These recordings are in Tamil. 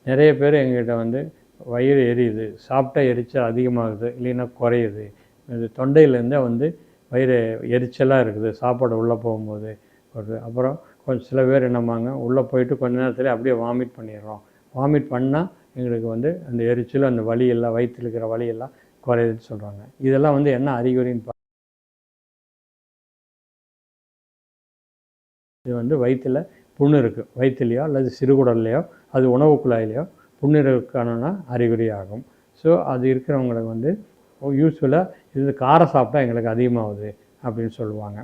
நிறைய பேர் எங்ககிட்ட வந்து வயிறு எரியுது, சாப்பிட்டா எரிச்சல் அதிகமாகுது, இல்லைன்னா குறையுது, இது தொண்டையிலேருந்தே வந்து வயிறு எரிச்சலாக இருக்குது சாப்பாடு உள்ளே போகும்போது வருது. அப்புறம் கொஞ்சம் சில பேர் என்னம்பாங்க, உள்ளே போயிட்டு கொஞ்ச நேரத்தில் அப்படியே வாமிட் பண்ணிடுறோம். வாமிட் பண்ணால் எங்களுக்கு வந்து அந்த எரிச்சல், அந்த வலி எல்லாம், வயிற்றில் இருக்கிற வலியெல்லாம் குறையுதுன்னு சொல்கிறாங்க. இதெல்லாம் வந்து என்ன அறிகுறின்னு இது வந்து வயிற்றில் புண்ணு இருக்குது, வயிற்றுலையோ அல்லது சிறுகுடல்லையோ அது உணவு குழாயிலையோ புண்ணு இருக்கான அறிகுறி ஆகும். ஸோ அது இருக்கிறவங்களுக்கு வந்து யூஸ்வலாக இது காரம் சாப்பிட்டா எங்களுக்கு அதிகமாகுது அப்படின்னு சொல்லுவாங்க.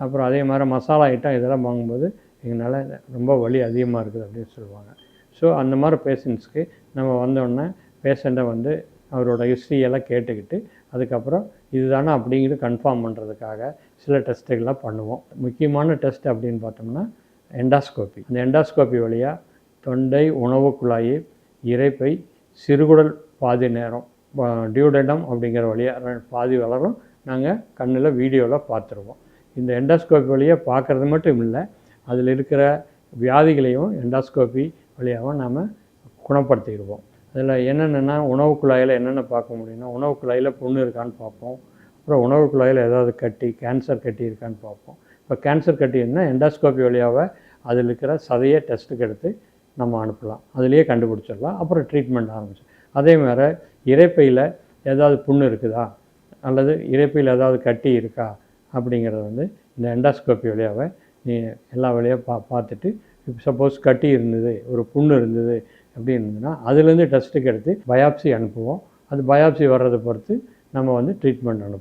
அப்புறம் அதே மாதிரி மசாலா ஐட்டம் இதெல்லாம் வாங்கும்போது எங்களால் ரொம்ப வலி அதிகமாக இருக்குது அப்படின்னு சொல்லுவாங்க. ஸோ அந்த மாதிரி பேஷண்ட்ஸ்க்கு நம்ம வந்தோடனே பேஷண்ட்டை வந்து அவரோட ஹிஸ்ட்ரியெல்லாம் கேட்டுக்கிட்டு அதுக்கப்புறம் இதுதானே அப்படிங்கிறது கன்ஃபார்ம் பண்ணுறதுக்காக சில டெஸ்ட்டுகள்லாம் பண்ணுவோம். முக்கியமான டெஸ்ட் அப்படின்னு பார்த்தோம்னா எண்டாஸ்கோபி. அந்த எண்டாஸ்கோபி வழியாக தொண்டை, உணவு குழாய், இரைப்பை, சிறுகுடல் பாதி நேரம், டியூடெனம் அப்படிங்கிற வழியாக பாதி வளரும் நாங்கள் கண்ணில் வீடியோவில் பார்த்துருவோம். இந்த எண்டாஸ்கோபி வழியாக பார்க்குறது மட்டும் இல்லை, அதில் இருக்கிற வியாதிகளையும் எண்டாஸ்கோபி வழியாகவும் நாம் குணப்படுத்திடுவோம். அதில் என்னென்னா உணவு குழாயில் என்னென்ன பார்க்க முடியும்னா, உணவு குழாயில் புண்ணு இருக்கான்னு பார்ப்போம். அப்புறம் உணவு குழாயில் ஏதாவது கட்டி, கேன்சர் கட்டி இருக்கான்னு பார்ப்போம். இப்போ கேன்சர் கட்டி இருந்தால் எண்டாஸ்கோபி வழியாக அதில் இருக்கிற சதையை டெஸ்ட்டுக்கு எடுத்து நம்ம அனுப்பலாம், அதிலேயே கண்டுபிடிச்சிடலாம். அப்புறம் ட்ரீட்மெண்ட் ஆரம்பிச்சு. அதே மாதிரி இரைப்பையில் ஏதாவது புண்ணு இருக்குதா அல்லது இரைப்பையில் ஏதாவது கட்டி இருக்கா அப்படிங்கிறத வந்து இந்த எண்டாஸ்கோபி வழியாக நீ எல்லா வழியாக பார்த்துட்டு, இப்போ சப்போஸ் கட்டி இருந்தது, ஒரு புண்ணு இருந்தது அப்படி இருந்ததுன்னா அதுலேருந்து டெஸ்ட்டுக்கு எடுத்து பயாப்சி அனுப்புவோம். அது பயாப்சி வர்றதை பொறுத்து நம்ம வந்து ட்ரீட்மெண்ட் அனுப்புவோம்.